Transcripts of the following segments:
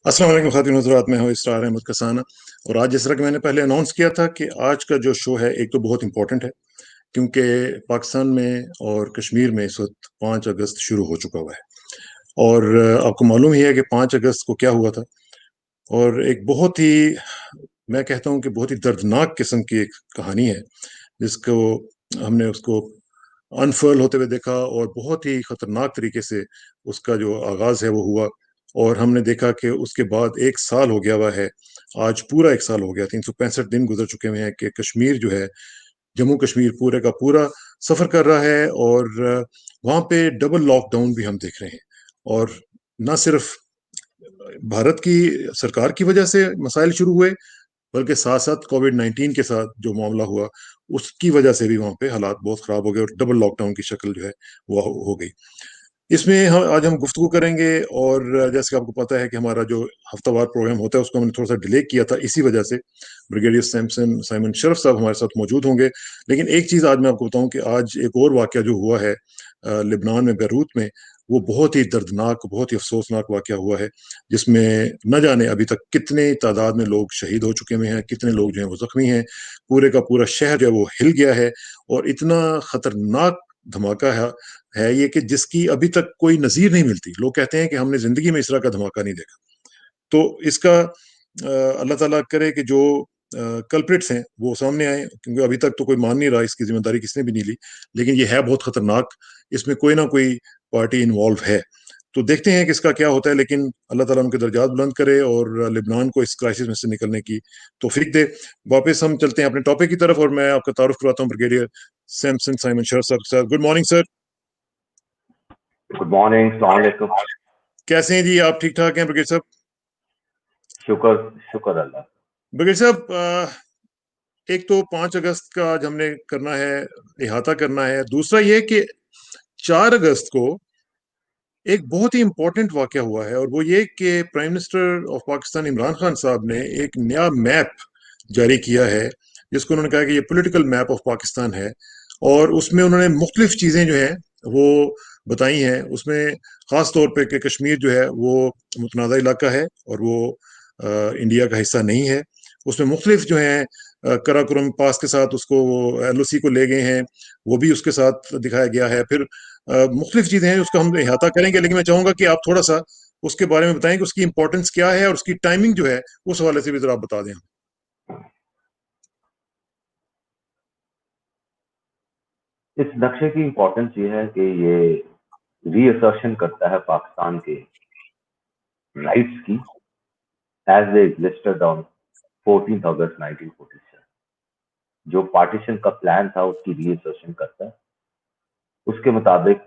अस्सलाम वालेकुम ख़ातिन हज़रात, मैं हूँ इसरार अहमद कसाना। और आज जिस तरह कि मैंने पहले अनाउंस किया था कि आज का जो शो है एक तो बहुत इम्पोर्टेंट है, क्योंकि पाकिस्तान में और कश्मीर में इस वक्त 5 अगस्त शुरू हो चुका हुआ है। और आपको मालूम ही है कि 5 अगस्त को क्या हुआ था। और एक बहुत ही, मैं कहता हूँ कि बहुत ही दर्दनाक किस्म की एक कहानी है, जिसको हमने उसको अनफर्ल होते हुए देखा और बहुत ही खतरनाक तरीके से उसका जो आगाज है वो हुआ। और हमने देखा कि उसके बाद 1 साल हो गया हुआ है। आज पूरा 1 साल हो गया, 365 दिन गुजर चुके हुए हैं कि कश्मीर जो है, जम्मू कश्मीर पूरे का पूरा सफर कर रहा है। और वहां पे डबल लॉकडाउन भी हम देख रहे हैं। और न सिर्फ भारत की सरकार की वजह से मसाइल शुरू हुए, बल्कि साथ साथ कोविड-19 के साथ जो मामला हुआ, उसकी वजह से भी वहाँ पे हालात बहुत ख़राब हो गए और डबल लॉकडाउन की शक्ल जो है वो हो गई। इसमें हम आज गुफ्तगू करेंगे। और जैसे कि आपको पता है कि हमारा जो हफ्तावार प्रोग्राम होता है उसको हमने थोड़ा-सा डिले किया था इसी वजह से। ब्रिगेडियर सैमसन साइमन शर्फ साहब हमारे साथ मौजूद होंगे। लेकिन एक चीज़ आज मैं आपको बताऊँ कि आज एक और वाक़या जो हुआ है लेबनान में, बैरूत में, वो बहुत ही दर्दनाक, बहुत ही अफ़सोसनाक वाक़या हुआ है, जिसमें न जाने अभी तक कितने तादाद में लोग शहीद हो चुके हुए हैं, कितने लोग जो हैं वो ज़ख्मी हैं। पूरे का पूरा शहर जो है वो हिल गया है। और इतना खतरनाक धमाका है ये कि जिसकी अभी तक कोई नज़ीर नहीं मिलती। लोग कहते हैं कि हमने ज़िंदगी में इस तरह का धमाका नहीं देखा। तो इसका अल्लाह ताला करे कि जो कल्प्रिट्स हैं वो सामने आए, क्योंकि अभी तक तो कोई मान नहीं रहा, इसकी ज़िम्मेदारी किसने भी नहीं ली। लेकिन ये है बहुत खतरनाक, इसमें कोई ना कोई पार्टी इन्वॉल्व है। तो देखते हैं कि इसका क्या होता है। लेकिन अल्लाह ताला उनके दर्जात बुलंद करे और लेबनान को इस क्राइसिस में से निकलने की तौफीक दे। वापस हम चलते हैं अपने टॉपिक की तरफ और मैं आपका तारुफ करवाता हूँ ब्रिगेडियर सैमसन साइमन शर्फ साहब के साथ। Good morning sir. Good morning, अस्सलाम वालेकुम। कैसे हैं जी आप? ठीक-ठाक हैं ब्रिगेड साहब? शुक्र शुक्र अल्लाह। ब्रिगेड साहब, एक तो 5 अगस्त का आज हमने करना है, इहाता करना है। दूसरा ये कि 4 अगस्त को एक बहुत ही इम्पोर्टेंट वाक़या हुआ है, और वो ये कि prime minister of Pakistan Imran Khan साहब ने एक नया मैप जारी किया है, जिसको उन्होंने कहा कि ये पॉलिटिकल मैप ऑफ पाकिस्तान है। और उसमें उन्होंने मुख्तलिफ चीज़ें जो हैं वो बताई हैं। उसमें ख़ास तौर पे कि कश्मीर जो है वो मुतनाज़ा इलाका है और वो इंडिया का हिस्सा नहीं है। उसमें मुख्तलिफ जो हैं कराकोरम पास के साथ उसको वो एलओसी को ले गए हैं, वो भी उसके साथ दिखाया गया है। फिर मुख्तलिफ चीज़ें हैं, उसका हम अहाता करेंगे। लेकिन मैं चाहूँगा कि आप थोड़ा-सा उसके बारे में बताएँ कि उसकी इम्पोर्टेंस क्या है और उसकी टाइमिंग जो है, उस हवाले से भी ज़रा आप बता दें। इस नक्शे की इम्पोर्टेंस ये है कि ये रीअसर्शन करता है पाकिस्तान के राइट्स की एज दे लिस्टेड ऑन 14 अगस्त 1947। जो पार्टीशन का प्लान था उसकी रीअसर्शन करता है। उसके मुताबिक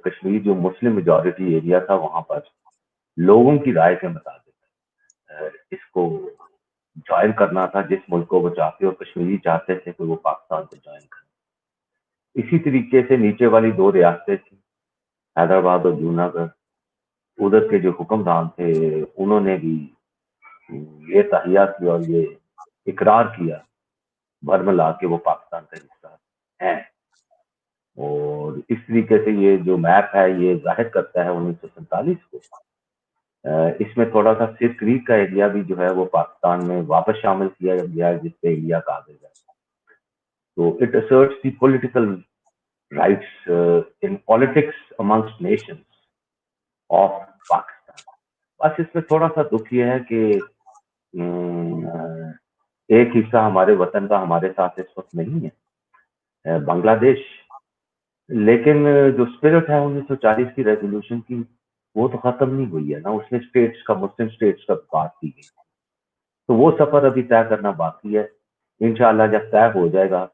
कश्मीर जो मुस्लिम मेजॉरिटी एरिया था वहां पर लोगों की राय के मुताबिक इसको ज्वाइन करना था जिस मुल्क को वो चाहते, और कश्मीरी चाहते थे कि वो पाकिस्तान को ज्वाइन करें। इसी तरीके से नीचे वाली 2 रियासतें थी, हैदराबाद और जूनागढ़। उधर के जो हुक्मरान थे उन्होंने भी ये तहिया किया और ये इकरार किया बरमला के वो पाकिस्तान का हिस्सा है। और इस तरीके से ये जो मैप है ये जाहिर करता है 1947 को। इसमें थोड़ा सा सिर क्रीक का एरिया भी जो है वो पाकिस्तान में वापस शामिल किया गया है, जिसपे इंडिया काबिज है। तो it assets the political rights in politics amongst Nations of Pakistan. बस इसमें थोड़ा सा दुख ये है कि एक हिस्सा हमारे वतन का हमारे साथ इस वक्त नहीं है, बांग्लादेश। लेकिन जो स्पिरिट है 1940 की रेजोल्यूशन की वो तो खत्म नहीं हुई है ना, उसमें स्टेट्स का, मुस्लिम स्टेट्स का बात की गई। तो वो सफर अभी तय करना बाकी है। इंशाल्लाह जब तय हो जाएगा,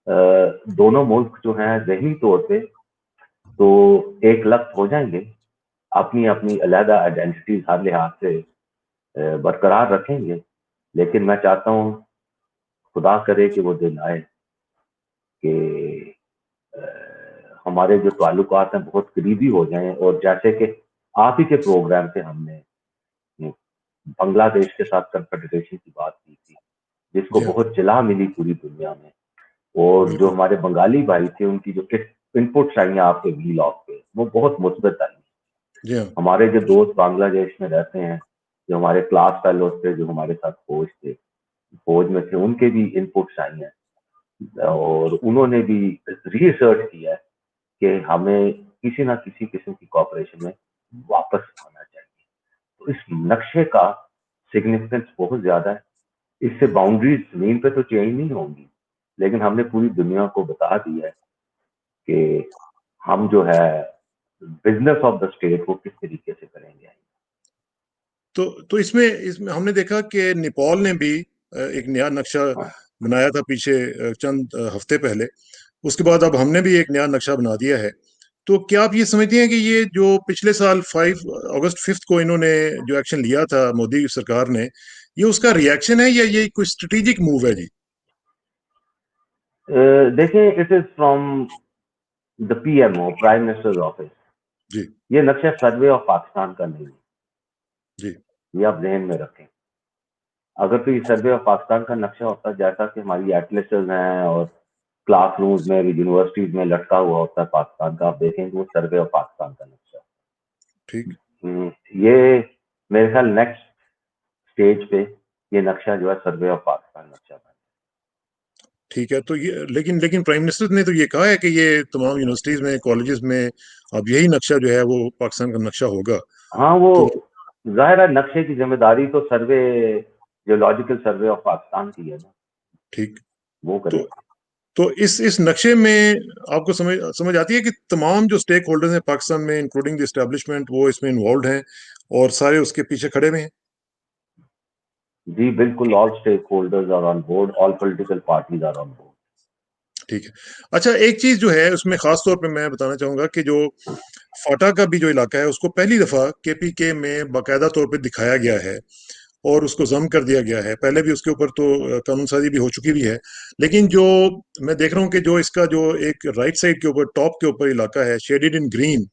दोनों मुल्क जो हैं ज़हनी तौर पे तो एक लख्त हो जाएंगे, अपनी अपनी अलहदा आइडेंटिटीज हर लिहाज से बरकरार रखेंगे। लेकिन मैं चाहता हूँ खुदा करे कि वो दिन आए कि हमारे जो ताल्लुकात हैं बहुत करीबी हो जाएं। और जैसे कि आप ही के प्रोग्राम से हमने बांग्लादेश के साथ कन्फेडरेशन की बात की थी, जिसको जी हाँ, बहुत जला मिली पूरी दुनिया में। और जो बिल्कुल। हमारे बंगाली भाई थे उनकी जो इनपुट्स आई हैं आपके वीलॉग पे वो बहुत मुस्बत आई। जी हाँ, हमारे जो दोस्त बांग्लादेश में रहते हैं जो हमारे क्लास फेलोज थे, जो हमारे साथ फौज में थे, उनके भी इनपुट्स आई हैं और उन्होंने भी रिसर्च किया है कि हमें किसी ना किसी किस्म की कॉपरेशन में वापस आना चाहिए। तो इस नक्शे का सिग्निफिकेंस बहुत ज्यादा है। इससे बाउंड्रीज जमीन पे तो चेंज नहीं होंगी, लेकिन हमने पूरी दुनिया को बता दिया है कि हम जो है बिजनेस ऑफ द स्टेट वो किस तरीके से करेंगे। तो इसमें हमने देखा कि नेपाल ने भी एक नया नक्शा हाँ। बनाया था पीछे चंद हफ्ते पहले। उसके बाद अब हमने भी एक नया नक्शा बना दिया है। तो क्या आप ये समझते हैं कि ये जो पिछले साल 5 अगस्त को इन्होंने जो एक्शन लिया था मोदी सरकार ने, ये उसका रिएक्शन है या ये कोई स्ट्रेटेजिक मूव है जी? देखिए, it is from the PMO, prime minister's office. जी ये नक्शा सर्वे ऑफ पाकिस्तान का नहीं है, जी। ये आप जहन में रखें। अगर तो ये सर्वे ऑफ पाकिस्तान का नक्शा होता, जैसा कि हमारी एटलसेस हैं और क्लासरूम्स में, यूनिवर्सिटीज में लटका हुआ होता है पाकिस्तान का, आप देखें तो वो सर्वे ऑफ पाकिस्तान का नक्शा। ठीक ये मेरे ख्याल नेक्स्ट स्टेज पे ये नक्शा जो है सर्वे ऑफ पाकिस्तान नक्शा बन। ठीक है। तो ये लेकिन लेकिन प्राइम मिनिस्टर ने तो ये कहा है कि ये तमाम यूनिवर्सिटीज में, कॉलेजेस में अब यही नक्शा जो है वो पाकिस्तान का नक्शा होगा। हाँ, वो तो जाहिर है नक्शे की जिम्मेदारी तो सर्वे, जियोलॉजिकल सर्वे ऑफ पाकिस्तान की है ना, ठीक। वो तो करेगा। तो इस नक्शे में आपको समझ समझ आती है कि तमाम जो स्टेक होल्डर्स हैं पाकिस्तान में, इंक्लूडिंग द एस्टेब्लिशमेंट, वो इसमें इन्वॉल्व हैं और सारे उसके पीछे खड़े हुए हैं। जी बिल्कुल, all stakeholders are on board, all political parties are on board. ठीक है। अच्छा, एक चीज जो है उसमें खास तौर पे मैं बताना चाहूंगा कि जो फाटा का भी जो इलाका है उसको पहली दफा केपीके में बाकायदा तौर पे दिखाया गया है और उसको जम कर दिया गया है। पहले भी उसके ऊपर तो कानून साजी भी हो चुकी भी है, लेकिन जो मैं देख रहा हूँ कि जो इसका जो एक राइट साइड के ऊपर, टॉप के ऊपर इलाका है शेडेड इन ग्रीन,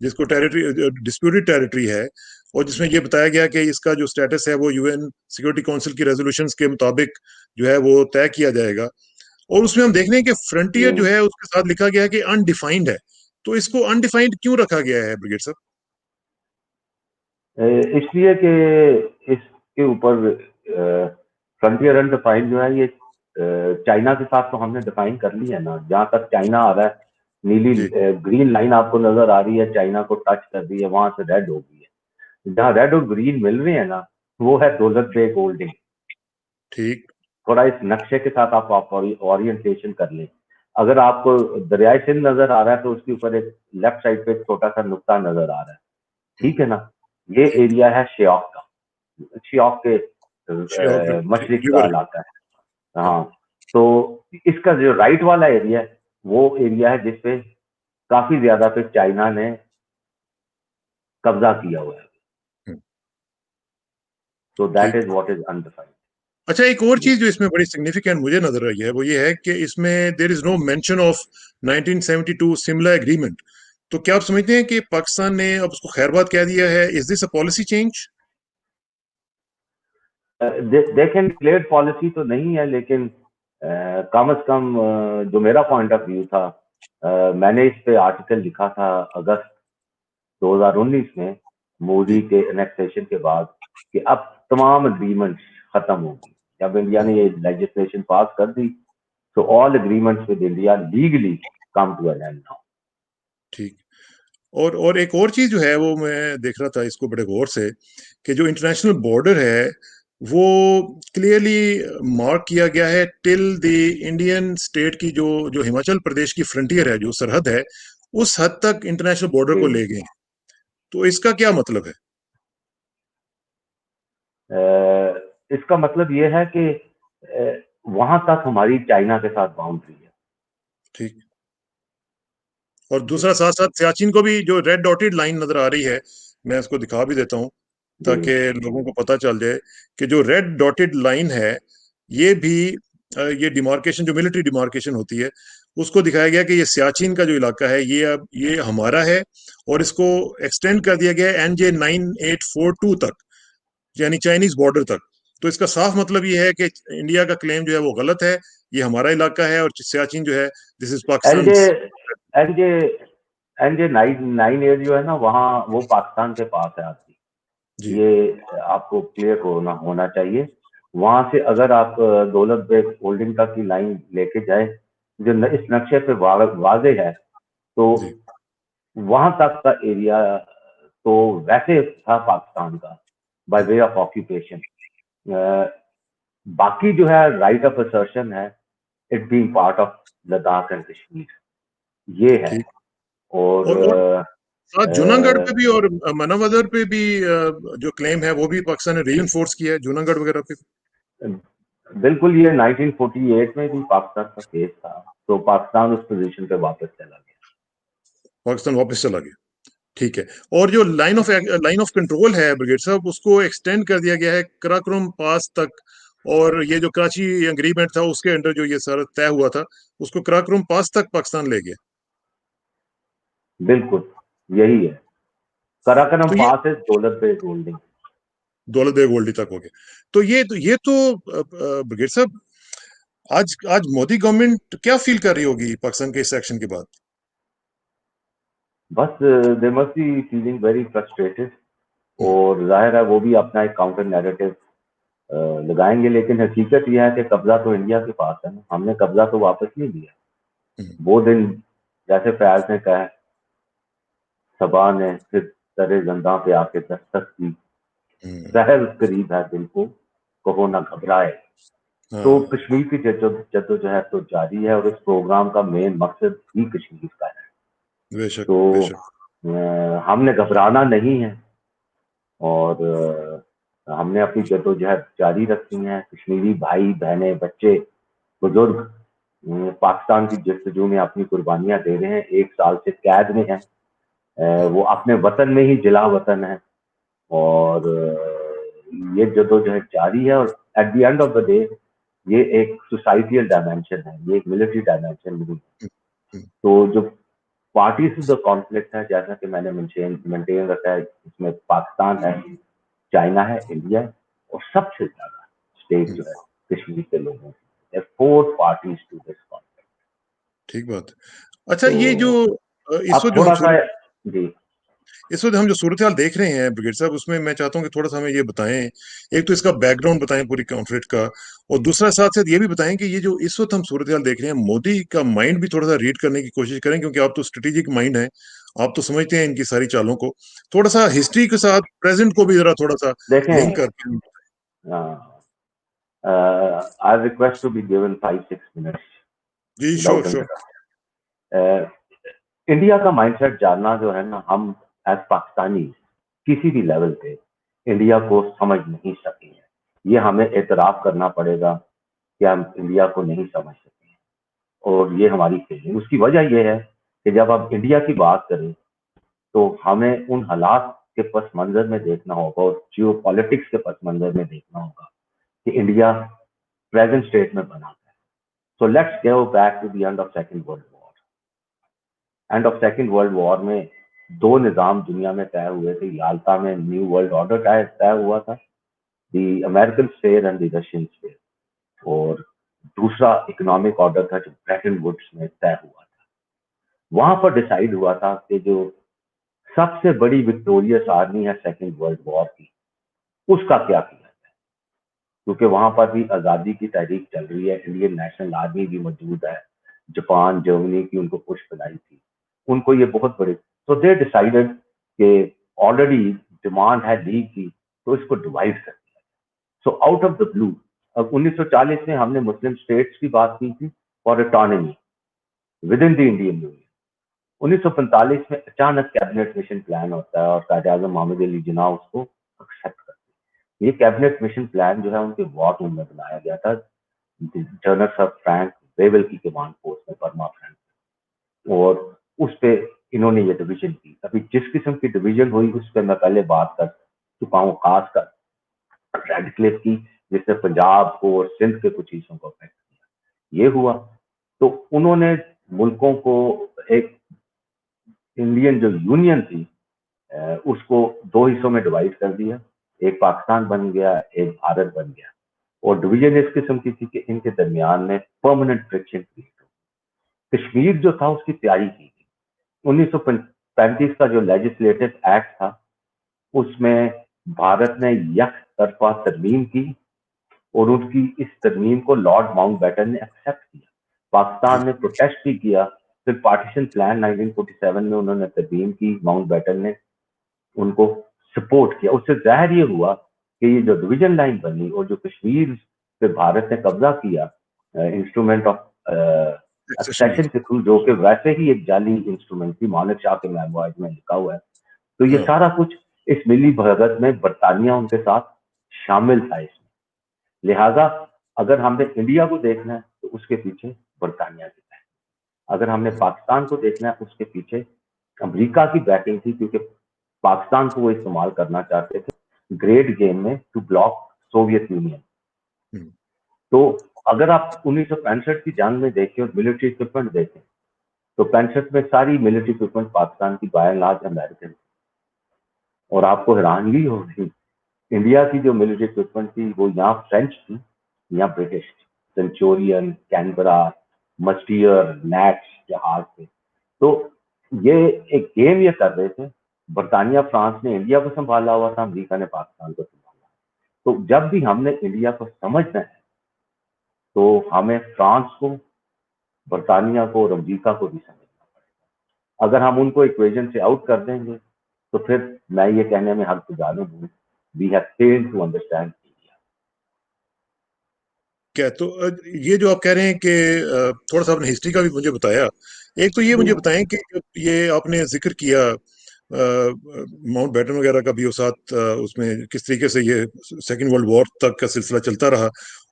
जिसको टेरिटरी डिस्प्यूटेड टेरिटरी है, और जिसमें ये बताया गया कि इसका जो स्टेटस है वो यूएन सिक्योरिटी काउंसिल की रेजोल्यूशंस के मुताबिक जो है वो तय किया जाएगा। और उसमें हम देख रहे हैं कि फ्रंटियर जो है उसके साथ लिखा गया है कि अनडिफाइंड है। तो इसको अनडिफाइंड क्यों रखा गया है ब्रिगेड साहब? इसलिए कि इसके ऊपर फ्रंटियर एंड डिफाइन जो है, ये चाइना के साथ तो हमने डिफाइन कर ली है ना। जहां तक चाइना आ रहा है, नीली जी ग्रीन लाइन आपको नजर आ रही है, चाइना को टच कर रही है, वहां से रेड हो गई है। जहां रेड और ग्रीन मिल रही है ना, वो है दौलत बेग होल्डिंग। ठीक थोड़ा इस नक्शे के साथ आप ओरिएंटेशन कर लें। अगर आपको दरियाई सिंध नजर आ रहा है तो उसके ऊपर एक लेफ्ट साइड पे एक छोटा सा नुक्ता नजर आ रहा है, ठीक है ना। ये ठीक। एरिया है शियाक का, शियाक के ठीक, मशरिक का रिवर। इलाका है। हाँ, तो इसका जो राइट वाला एरिया है वो एरिया है जिसपे काफी ज्यादा पे चाइना ने कब्जा किया हुआ है। तो दैट ठीक। Is what is undefined. अच्छा, एक और जी। चीज जो इसमें बड़ी सिग्निफिकेंट मुझे नजर आई है वो ये है कि इसमें there is no mention of 1972 Simla agreement. तो क्या आप समझते हैं कि पाकिस्तान ने अब उसको खैरबाद कह दिया है? Is this a policy change? देखें, डिक्लेयर्ड पॉलिसी तो नहीं है, लेकिन कम से कम जो मेरा पॉइंट ऑफ व्यू था, मैंने इस पे आर्टिकल लिखा था अगस्त 2019 में, मोदी जी के एनेक्सेशन के बाद, कि अब तमाम एग्रीमेंट्स खत्म होंगी। जब इंडिया ने ये लेजिस्लेशन पास कर दी, तो all agreements with India legally come to an end now. ठीक। और एक और चीज जो है वो मैं देख रहा था इसको बड़े गौर से, कि जो इंटरनेशनल बॉर्डर है वो क्लियरली मार्क किया गया है टिल द इंडियन स्टेट की, जो जो हिमाचल प्रदेश की फ्रंटियर है, जो सरहद है, उस हद तक इंटरनेशनल बॉर्डर को ले गए हैं। तो इसका क्या मतलब है? इसका मतलब ये है कि वहां तक हमारी चाइना के साथ बाउंड्री है। ठीक। और जी। दूसरा, साथ साथ सियाचिन को भी जो रेड डॉटेड लाइन नजर आ रही है, मैं इसको दिखा भी देता हूं जी। ताकि लोगों को पता चल जाए कि जो रेड डॉटेड लाइन है ये भी ये डिमार्केशन, जो मिलिट्री डिमार्केशन होती है, उसको दिखाया गया कि ये सियाचिन का जो इलाका है ये अब ये हमारा है, और इसको एक्सटेंड कर दिया गया है NJ9842 तक, यानी चाइनीज बॉर्डर तक। तो इसका साफ मतलब ये है कि इंडिया का क्लेम जो है वो गलत है, ये हमारा इलाका है, और सियाचिन जो है this is in Pakistan. J N J N J 998 जो है ना, वहाँ वो पाकिस्तान के पास है आपकी। जी, ये आपको क्लियर होना चाहिए। वहां से अगर आप दौलत बेग होल्डिंग तक की लाइन लेके जाए, जो इस नक्शे पे वाजे है, तो जी, वहां तक का एरिया तो वैसे था पाकिस्तान का बाय वे ऑफ ऑक्यूपेशन। बाकी जो है राइट ऑफ असर्शन है, it being part of Ladakh and Kashmir, ये है। ठीक। और और साथ जूनागढ़ पे अ, भी और मानवदर पे भी जो क्लेम है वो भी पाकिस्तान ने रीइंफोर्स किया है, जूनागढ़ वगैरह पे। बिल्कुल, ये 1948 में भी पाकिस्तान का केस था, तो पाकिस्तान उस पोजीशन पे वापस चला गया। पाकिस्तान वापस चला गया। ठीक है। और जो लाइन ऑफ कंट्रोल है ब्रिगेड साहब, उसको एक्सटेंड कर दिया गया है कराकोरम पास तक। और ये जो कराची एग्रीमेंट था उसके अंडर जो ये सारा तय हुआ था, उसको कराकोरम पास तक पाकिस्तान ले गया। बिल्कुल, यही है। कराकरम तो ये पास है दौलत बेग होल्डिंग। दौलत बेग ओल्डी तक हो गया। तो ये तो ब्रिगेड साहब, आज आज मोदी गवर्नमेंट क्या फील कर रही होगी पाकिस्तान के इस एक्शन के बाद? बस they must be feeling very frustrated, hmm, और जाहिर है वो भी अपना एक काउंटर नैरेटिव लगाएंगे, लेकिन हकीकत यह है कि कब्जा तो इंडिया के पास है ना, हमने कब्जा तो वापस नहीं लिया। हम्म, वो दिन, जैसे फैज ने कहा, सबा ने फिर सरे जंदा पे आके दस्तक की, हम्म, सहल करीब है दिल को, कहो ना घबराए। तो हाँ, कश्मीर की जद्दोजहद तो जारी है, और इस प्रोग्राम का मेन मकसद ही कश्मीर का है। बेशक, तो बेशक। हमने घबराना नहीं है, और हमने अपनी जद्दोजहद जारी रखनी है। कश्मीरी भाई बहनें, बच्चे, बुजुर्ग पाकिस्तान की जस्तजू में अपनी कुर्बानियां दे रहे हैं, 1 साल से कैद में हैं। हम्म, वो अपने वतन में ही जिला वतन है, और ये जद्दोजहद जारी है। और at the end of the day ये एक सोसाइटियल डायमेंशन है, ये एक मिलिट्री डायमेंशन नहीं है। हम्म, हम्म, तो जो पार्टीज टू द कॉन्फ्लिक्ट है, जैसा कि मैंने मेंटेन रखा है, इसमें पाकिस्तान है, चाइना है, इंडिया है, और सबसे ज्यादा स्टेक हम्म, जो है कश्मीर के लोगों की। 4 पार्टीज टू दिस कॉन्फ्लिक्ट। ठीक बात। अच्छा, ये जो तो इस अब वक्त जो हम थोड़ा सा, सूरत जी, इस वक्त हम जो सूरत हाल देख रहे हैं ब्रिगेड साहब, उसमें मैं चाहता हूँ कि थोड़ा सा हमें ये बताएं। एक तो इसका बैकग्राउंड बताएं पूरी कॉन्फ्लिक्ट का, और दूसरा साथ साथ ये भी बताएं कि ये जो इस वक्त हम सूरत हाल देख रहे हैं, मोदी का माइंड भी थोड़ा सा रीड करने की कोशिश करें, क्योंकि आप तो स्ट्रेटेजिक माइंड है, आप तो समझते हैं इनकी सारी चालों को। थोड़ा सा हिस्ट्री के साथ प्रेजेंट को भी जरा थोड़ा सा लिंक देखें, करके। I request to be given 5-6 minutes जी, sure, without sure. Interruption. India का माइंडसेट जानना जो है ना, हम एज पाकिस्तानी किसी भी लेवल पे इंडिया को समझ नहीं सके हैं। ये हमें एतराफ करना पड़ेगा कि हम इंडिया को नहीं समझ सके हैं, और ये हमारी फीलिंग। उसकी वजह यह है कि जब आप इंडिया की बात करें, तो हमें उन हालात के पस मंजर में देखना होगा, और जियो पॉलिटिक्स के पस मंजर में देखना होगा कि इंडिया प्रेजेंट स्टेट में बना है। So let's go back to the end of second world war. End of second world war में दो निज़ाम दुनिया में तय हुए थे। याल्टा में न्यू वर्ल्ड ऑर्डर तय हुआ था, the American sphere and the Russian sphere. और दूसरा इकोनॉमिक ऑर्डर था जो ब्रेटन वुड्स में तय हुआ था। वहां पर डिसाइड हुआ था कि जो सबसे बड़ी विक्टोरियस आर्मी है सेकेंड वर्ल्ड वॉर की, उसका क्या किया जाए, क्योंकि वहां पर भी आजादी की तहरीक चल रही है, इंडियन नेशनल आर्मी भी मौजूद है, जापान जर्मनी की उनको पुश बनाई थी, उनको ये बहुत बड़े। तो दे डिसाइडेड कि ऑलरेडी डिमांड है लीग की, तो इसको डिवाइड कर दिया। So out of the blue, अब 1940 में हमने मुस्लिम स्टेट्स की बात की थी for autonomy with in the Indian union. 1945 में अचानक कैबिनेट मिशन प्लान होता है, और कायदे आजम मोहम्मद अली जिन्ना उसको एक्सेप्ट करते हैं। ये कैबिनेट मिशन प्लान जो है उनके वॉर रूम में बनाया गया था, जनरल सर फ्रैंक बेवल की कमांड पोस्ट में, बर्मा फ्रंट। और उस पे इन्होंने ये डिवीजन की। अभी जिस किस्म की डिवीजन हुई उस पर मैं पहले बात कर चुका हूँ, खासकर रेड क्लिफ की, जिसने पंजाब को और सिंध के कुछ हिस्सों को अफेक्ट किया। ये हुआ तो उन्होंने मुल्कों को, एक इंडियन जो यूनियन थी, उसको दो हिस्सों में डिवाइड कर दिया। एक पाकिस्तान बन गया, एक भारत बन गया। और डिवीजन इस किस्म की थी कि इनके दरमियान में परमानेंट फ्रिक्शन क्रिएट हो। कश्मीर जो था उसकी तैयारी की थी। 1935 का जो लेजिस्लेटिव एक्ट था, उसमें भारत ने यक तरफा तरमीम की और उनकी इस तरमीम को लॉर्ड माउंटबेटन ने एक्सेप्ट किया। पाकिस्तान ने प्रोटेस्ट भी किया, फिर पार्टीशन प्लान 1947 में उन्होंने तरमीम की, माउंटबेटन ने उनको सपोर्ट किया। उससे जाहिर ये हुआ कि ये जो डिवीजन लाइन बनी और जो कश्मीर पे भारत ने कब्जा किया इंस्ट्रूमेंट ऑफ एक्सेशन के थ्रू, जो कि वैसे ही एक जाली इंस्ट्रूमेंट थी, मानिक शाह के मेमोइर्स में लिखा हुआ है। तो ये सारा कुछ इस मिली भगत में बरतानिया उनके साथ शामिल था इसमें। लिहाजा अगर हमने इंडिया को देखना है तो उसके पीछे बरतानिया की बैकिंग, अगर हमने पाकिस्तान को देखना है उसके पीछे अमेरिका की बैकिंग थी, क्योंकि पाकिस्तान को वो इस्तेमाल करना चाहते थे ग्रेट गेम में टू ब्लॉक सोवियत यूनियन। तो अगर आप 1965 की जंग में देखें और मिलिट्री इक्विपमेंट देखें तो 65 में सारी मिलिट्री इक्विपमेंट पाकिस्तान की बाय एंड लार्ज अमेरिकन, और आपको हैरानगी होगी इंडिया की जो मिलिट्री इक्विपमेंट थी वो यहाँ फ्रेंच थी, यहाँ ब्रिटिश थी। सेंचुरियन, कैनबरा, मस्टियर, नैक्स जहाज थे। तो ये एक गेम ये कर रहे थे, बरतानिया फ्रांस ने इंडिया को संभाला हुआ था, अमेरिका ने पाकिस्तान को संभाला। तो जब भी हमने इंडिया को समझना है तो हमें फ्रांस को, बरतानिया को और अमेरिका को भी समझना पड़ेगा। अगर हम उनको इक्वेशन से आउट कर देंगे तो फिर मैं ये कहने में हक गुजारूं हूँ, we have failed to understand India. क्या तो ये जो आप कह रहे हैं कि थोड़ा सा आपने हिस्ट्री का भी मुझे बताया, एक तो ये मुझे बताएं कि जब ये आपने जिक्र किया माउंट बैटन वगैरह का भी वो साथ, उसमें किस तरीके से ये सेकेंड वर्ल्ड वॉर तक का सिलसिला चलता रहा,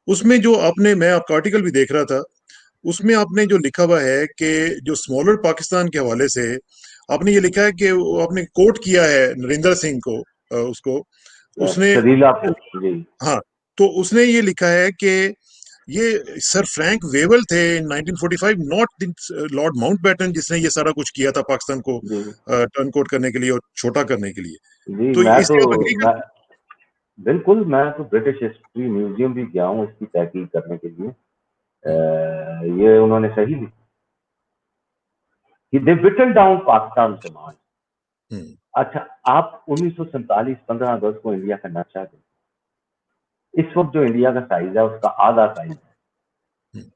उसमें जो आपने, मैं आपका आर्टिकल भी देख रहा था, उसमें आपने जो लिखा हुआ है कि जो स्मॉलर पाकिस्तान के हवाले से आपने ये लिखा है कि आपने कोट किया है नरेंद्र सिंह को, उसको उसने, सरीला को जी, हाँ, तो उसने ये लिखा है कि ये सर फ्रैंक वेवल थे इन 1945, नॉट लॉर्ड माउंटबेटन, जिसने ये सारा कुछ किया था पाकिस्तान को जी, टर्न कोट करने के लिए और छोटा करने के लिए। जी। तो इससे आप एग्री मैं करते बिल्कुल, मैं तो ब्रिटिश हिस्ट्री म्यूजियम भी गया हूँ इसकी तहकीक करने के लिए। हैं? ये उन्होंने सही लिखा, दे विटल डाउन पाकिस्तान डिमांड। हम्म, अच्छा, आप 1947 15 अगस्त को इंडिया का नक्शा दें, इस वक्त जो इंडिया का साइज है उसका आधा साइज है। हम्म,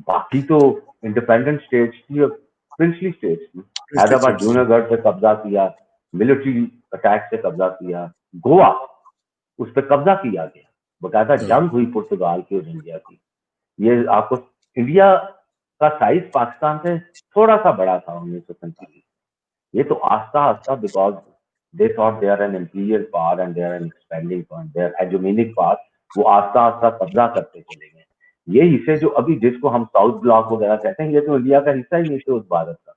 बाकी तो इंडिपेंडेंट स्टेट्स थी और प्रिंसली स्टेट्स थी। प्रिंसली हैदराबाद स्टेट्स, जूनागढ़ पे कब्जा किया, मिलिट्री अटैक से कब्जा किया, गोवा उस पर कब्जा किया गया, बकायदा हाँ, जंग हुई पुर्तगाल की और इंडिया की। ये आपको इंडिया का साइज पाकिस्तान से थोड़ा सा बड़ा था 1947। ये तो आस्ता आस्ता, because they thought they are an imperial power and they are an expanding power, they are hegemonic power, वो आस्ता आस्ता कब्जा करते चले गए। ये हिस्से जो अभी जिसको हम साउथ ब्लॉक वगैरह कहते हैं, ये तो इंडिया का हिस्सा ही नहीं थे उस भारत का।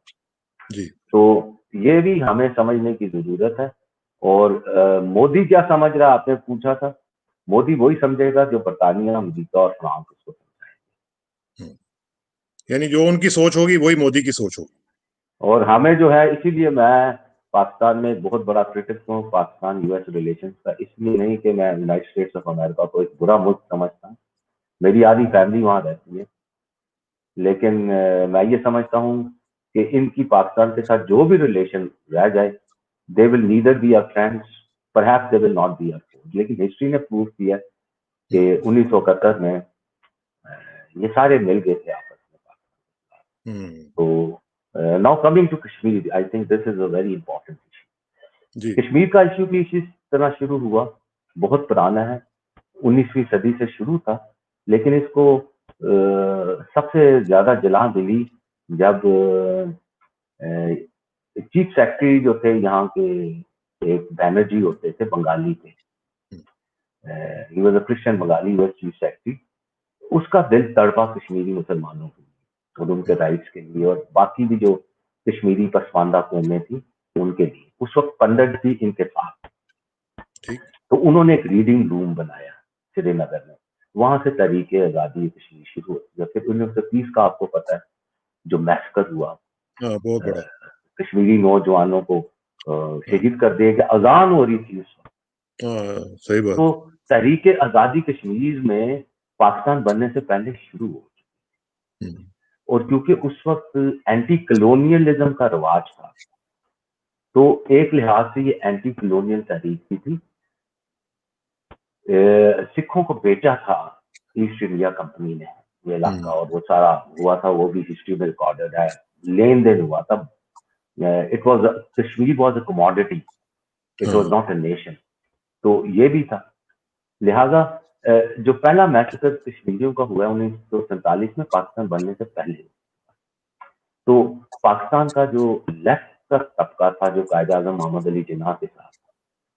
जी, तो ये भी हमें समझने की जरूरत है। और मोदी क्या समझ रहा है, आपने पूछा था, मोदी वही समझेगा जो बरतानिया, अमेरिका और फ्रांस उसको समझाएंगे। हम्म। यानी जो उनकी सोच होगी वही मोदी की सोच होगी। और हमें जो है, इसीलिए मैं पाकिस्तान में एक बहुत बड़ा क्रिटिक हूँ पाकिस्तान यूएस रिलेशन का। इसलिए नहीं कि मैं यूनाइटेड स्टेट्स ऑफ अमेरिका को एक बुरा मुल्क समझता हूँ, मेरी आधी फैमिली वहां रहती है, लेकिन मैं ये समझता हूँ कि इनकी पाकिस्तान के साथ जो भी रिलेशन रह जाए, they will neither be our friends, perhaps they will not be our force. लेकिन हिस्ट्री ने प्रूव किया कि हम्म, 1971 में ये सारे मिल गए थे आपस में। हम्म, तो now coming to Kashmir, I think this is a very important जी, इशू। कश्मीर का इशू भी इसी तरह शुरू हुआ, बहुत पुराना है, 19वीं सदी से शुरू था। लेकिन इसको सबसे ज्यादा जला दिली जब चीफ सेक्रेटरी जो थे यहाँ के, एक बैनर्जी होते थे, बंगाली थे, hmm, he was a Christian Bengali, was chief secretary. उसका दिल तड़पा कश्मीरी मुसलमानों के लिए और उनके हम्म, राइट्स के लिए, और बाकी भी जो कश्मीरी पसमानदा कौमें थी उनके लिए। उस वक्त पंडित थी इनके साथ, ठीक, तो उन्होंने एक रीडिंग रूम बनाया श्रीनगर में। वहां से तरीके आजादी कश्मीर शुरू होती है। फिर 1930 का आपको पता है जो मैसकर हुआ, हाँ, बहुत बड़ा, कश्मीरी नौजवानों को हाँ, शहीद कर दिया गया, अजान हो रही थी उस वक्त। हाँ, सही बात, तो तरीके आजादी कश्मीर में पाकिस्तान बनने से पहले शुरू हो, हम्म, और क्योंकि उस वक्त एंटी कलोनियलिज्म का रिवाज था, तो एक लिहाज से ये एंटी कलोनियल तहरीक भी थी। सिखों को बेचा था ईस्ट इंडिया कंपनी ने ये इलाका, और वो सारा हुआ था, वो भी हिस्ट्री में रिकॉर्डेड है, लेन देन हुआ था। It was, Kashmir was a commodity, it was not a nation. तो ये भी था। लिहाजा जो पहला मैसेकर कश्मीरियों का हुआ है 1947 में, पाकिस्तान बनने से पहले। तो पाकिस्तान का जो लेफ्ट का तबका था, जो कायदे आजम मोहम्मद अली जिन्ना के साथ,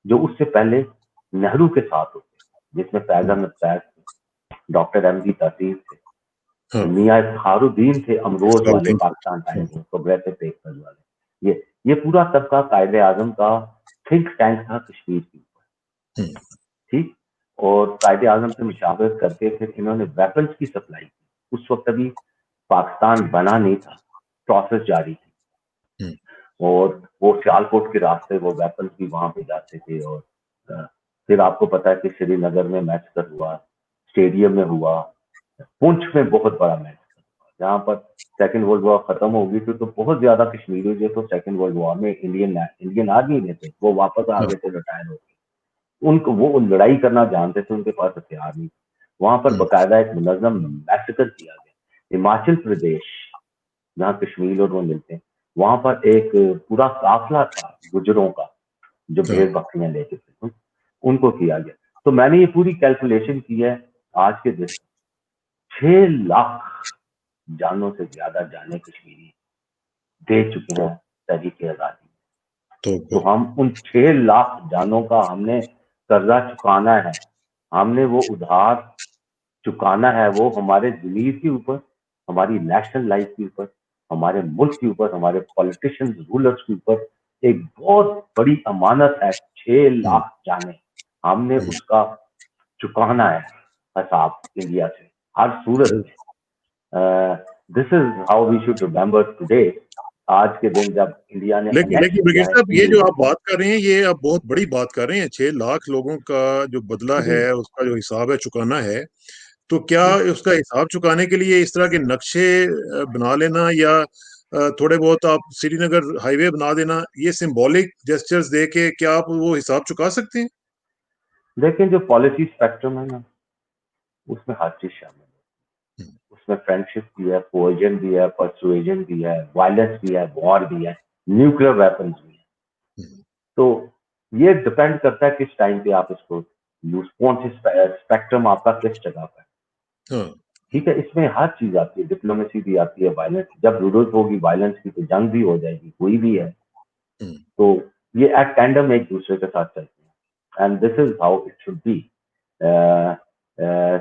जो उससे पहले नेहरू के साथ होते, जिसमें फैज अहमद फैज थे, डॉक्टर एम की तहसीर थे, मियाँ खारुद्दीन थे, अमरोज वाले, पाकिस्तान टाइम्स में प्रोग्रेसिव पेपर्स वाले। ये पूरा तबका कायदे आजम का थिंक टैंक था कश्मीर के ऊपर, ठीक। और कायदे आजम से मुशावरत करके फिर इन्होंने वेपन्स की सप्लाई की। उस वक्त अभी पाकिस्तान बना नहीं था, प्रोसेस जारी थी, और वो सियालकोट के रास्ते वो वेपन्स भी वहां पे जाते थे। और फिर आपको पता है कि श्रीनगर में मैचकर हुआ, स्टेडियम में हुआ, पुंछ में बहुत बड़ा मैच हुआ, जहाँ पर सेकेंड वर्ल्ड वॉर खत्म हो गई थी, तो बहुत ज्यादा कश्मीरी जो तो सेकेंड वर्ल्ड वॉर में इंडियन आर्मी में थे, वो वापस आ गए थे रिटायर होकर। उनको वो लड़ाई करना जानते थे, उनके पास हथियार नहीं। वहां पर बाकायदा एक मुनज़्ज़म मैसेकर किया गया। हिमाचल प्रदेश, जहाँ कश्मीर और वो मिलते हैं, वहां पर एक पूरा काफिला था गुजरों का, जो भेड़ बकरियां लेके थे, उनको किया गया। तो मैंने ये पूरी कैलकुलेशन की है, आज के दिन 6 लाख जानों से ज्यादा जाने कश्मीरी दे चुके हैं तहरीक आजादी। तो हम उन 6 लाख जानों का हमने कर्जा चुकाना है, हमने वो उधार चुकाना है, वो हमारे ज़मीर के ऊपर, हमारी नेशनल लाइफ के ऊपर, हमारे मुल्क के ऊपर, हमारे पॉलिटिशियंस रूलर्स के ऊपर एक बहुत बड़ी अमानत है। 6 लाख जाने हमने उसका चुकाना है हिसाब इंडिया से, हर सूरत में। This is how we should remember today, आज के दिन जब इंडिया ने लेकिन ब्रिगेड साहब, ये जो आप बात कर रहे हैं, ये आप बहुत बड़ी बात कर रहे हैं। 6 लाख लोगों का जो बदला है, उसका जो हिसाब है चुकाना है, तो क्या उसका हिसाब चुकाने के लिए इस तरह के नक्शे बना लेना, या थोड़े बहुत आप श्रीनगर हाईवे बना देना, ये सिंबॉलिक जेस्चर्स दे के क्या आप वो हिसाब चुका सकते हैं? देखिए, जो पॉलिसी स्पेक्ट्रम है ना, उसमें हर चीज शामिल है। उसमें फ्रेंडशिप भी है, कोएजन भी है, परसुएजन भी है, वायलेंस भी है, वॉर भी है, न्यूक्लियर वेपन्स भी है। तो ये डिपेंड करता है किस टाइम पे आप इसको यूज, कौन सी स्पेक्ट्रम आपका किस जगह पर है। ठीक है, इसमें हर चीज आती है, डिप्लोमेसी भी आती है, वायलेंस, जब जरूरत होगी वायलेंस की तो जंग भी हो जाएगी, हुई भी है। तो ये एट टैंडम एक दूसरे के साथ चलते हैं, and this is how it should be.